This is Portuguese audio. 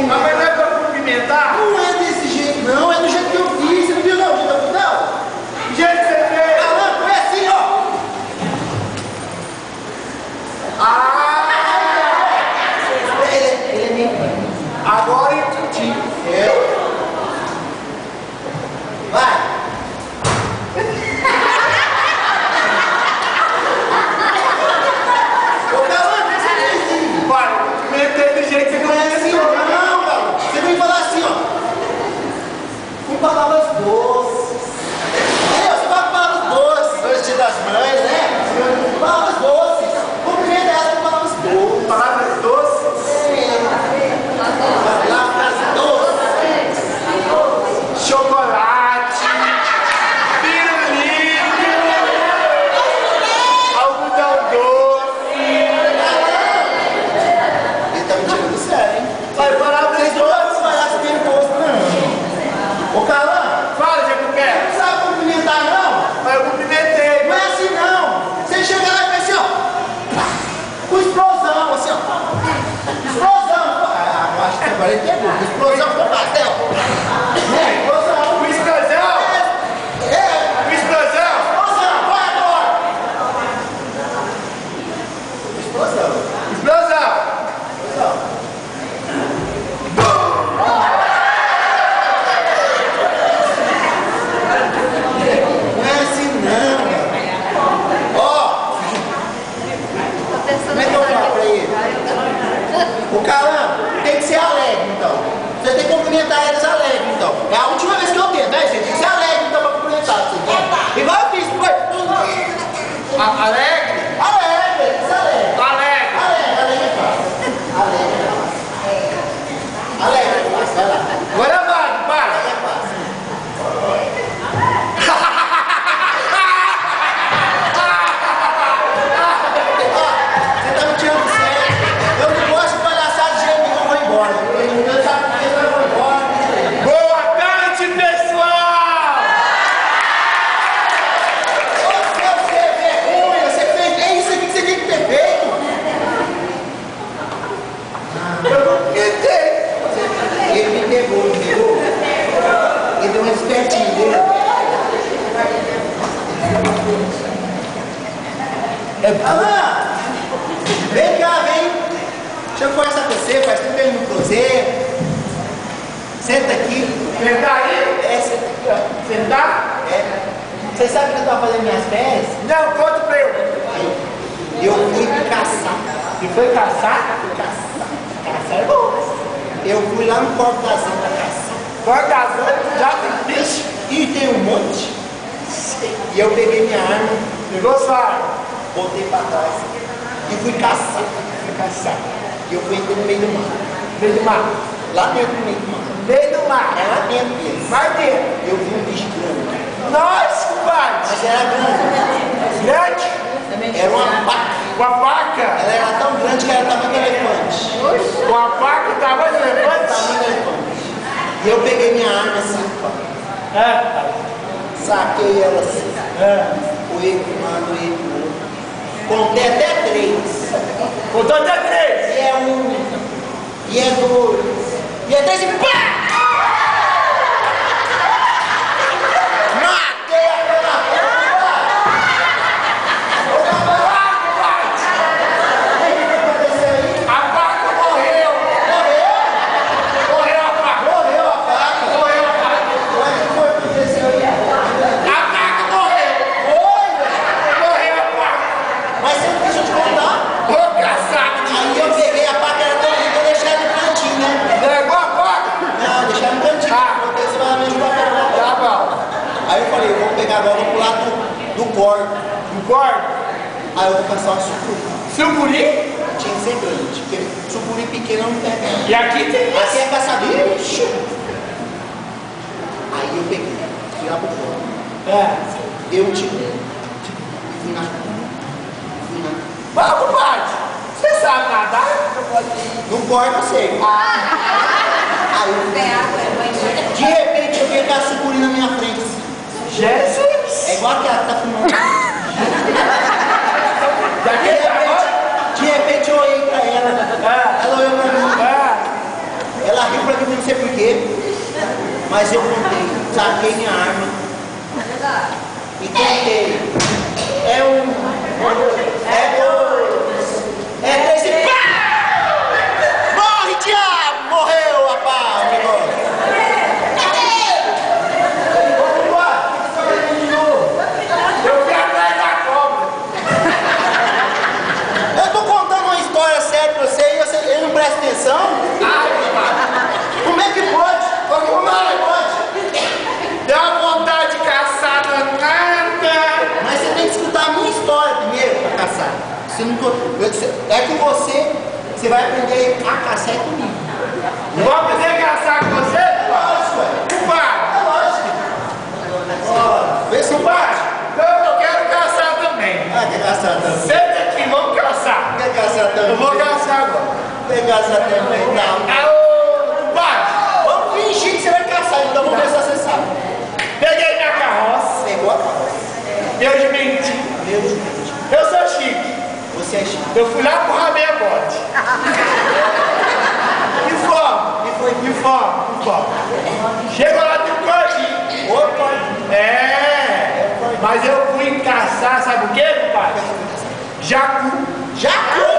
Mas não é pra cumprimentar? Não é desse jeito, não. É do jeito que eu fiz. Você não viu, não? Não. Do jeito que você fez. Calango, foi assim, ó. Ele é meio... Agora eu entendi. Vai. Ô, Calango, você fez assim. Pai, eu cumprimentei do jeito que você Não é assim, começou. não, Calango. Você tem que falar assim, ó. Com palavras doces. Você vai com palavras doces. Hoje é dia das mães, né? Palavras doces. Cumprimenta ela com palavras doces. Palavras doces. Palavras doces. Chocolate. Pirulito. Algodão doce. Ele tá me tirando sério, hein? Vai, palavras Vocês não doces. vão falar se tem imposto, não. Ô, Calango, Fala, Jacuqué. não sabe cumprimentar, não? Mas eu cumprimentei. Não é assim, não. Você chega lá e faz assim, ó. Com explosão, assim, ó. Explosão. Eu acho que agora ele pegou. Explosão com pastel. Né? Explosão. O explosão. É. O explosão. Explosão. Vai agora. Explosão. Explosão. Explosão. Não é assim, não. Ó. Como é que eu falo pra ele? O Calango tem que ser alegre, então. Você tem que cumprimentar eles alegre, então. É a última vez que eu tento, né, gente? Tem que ser alegre, então, pra cumprimentar, você entende? Igual eu fiz, foi. Alegre? Alegre, tem que ser alegre. Alegre. Alegre, alegre é fácil. Alegre é fácil. Alegre é fácil, vai lá. Agora vai, para. Alegre é fácil. Você tá me tirando sério. Eu não gosto de palhaçada de jeito nenhum, eu vou embora. Eu já porque eu vou embora. Boa tarde, pessoal! Você é vergonha, você fez. É isso aqui que você tem que ter feito. Eu cumprimentei. Ele me pegou, me pegou. Ele deu um espertinho dele. Alain! Vem cá, vem. Deixa eu conversar com você, faz tempo que eu não cruzei. Senta aqui. Sentar aí? Senta aqui, ó. Sentar? Você sabe que eu tava fazendo minhas férias? Não, conta pra eu. Eu fui caçar. E foi caçar? Caçar é bom. Eu fui lá no Corpo da Santa caçar. Foi casando, já tem bicho. E tem um monte. E eu peguei minha arma, Pegou sua arma. botei pra trás e fui caçar. Foi caçar. E eu fui entrei no meio do mar. Meio do mar. Lá dentro do meio do mar. Meio do mar. É lá dentro deles. Mais dentro. Eu vi um bicho grande. Nós, compadre. Mas era grande. Grande. Era uma vaca. Com a faca. Ela era tão grande que era tamanho do elefante. Com a faca e tava de elefante. Tamanho do elefante. E eu peguei minha arma assim, saquei ela assim. Fui fumando ele. Contei até 3. Contou até 3. E é 1. E é 2. E é 3 e pá! Matei aquela porra! Ô, camarada, o que aconteceu aí? A faca morreu. Morreu? Morreu a faca. Morreu a vaca. Morreu a faca. O que foi que aconteceu aí? A faca morreu. Foi, velho. Morreu a faca. Mas você não deixa eu te contar. Ô, caçado. Aí eu peguei a faca, era tão linda, eu deixei ela no cantinho, né? Levou a faca. Não, deixei ela no cantinho. Porque você vai me ajudar a pegar. Tá bom. Aí eu falei, eu vou pegar agora, vou pular do corpo. Concorda? Aí eu vou caçar uma sucuri. Sucuri? Tinha que ser grande, porque sucuri pequeno não pega. E aqui tem Aqui é caçador. Ixi. Aí eu peguei, fui lá pro corpo. Dei um tiro. E fui na. Mas, compadre, você sabe nadar? No corpo eu sei. Aí eu de repente eu vi aquela sucuri na minha frente. Assim. Jesus! É igual aquela que tá filmando. De repente eu olhei pra ela. Ela olhou pra mim. Ela riu sei porquê, mas eu contei, saquei minha arma e contei. É dois, é três e pá! Morre, diabo! Morreu, rapaz! Vamos embora! Eu fui atrás da cobra. Eu tô contando uma história séria pra você e ele não presta atenção? Ai, compadre. Como é que pode? Como é que pode? Deu uma vontade de caçar danada. Mas você tem que escutar a minha história primeiro pra caçar. Você não, é que você vai aprender a caçar comigo. Vou aprender a caçar com você, compadre? Lógico, ué. Compadre. É lógico. Ó, vê se Compadre, eu quero caçar também. Ah, quer caçar também? Senta aqui, vamos caçar. Quer caçar também? Eu vou caçar agora. Quer caçar também? Não. Alô, compadre. Vamos fingir que você vai caçar, então vamos ver se você sabe. Peguei minha carroça. Pegou a carroça. Eu de mentir. Meu Deus. Eu sou chique. Você é chique. Eu fui lá pro Rabé Bote. Informe. E foi Informe. Chegou lá do cordinho. Opa! É. Mas eu fui caçar, sabe o que, compadre? Jacu. Jacu!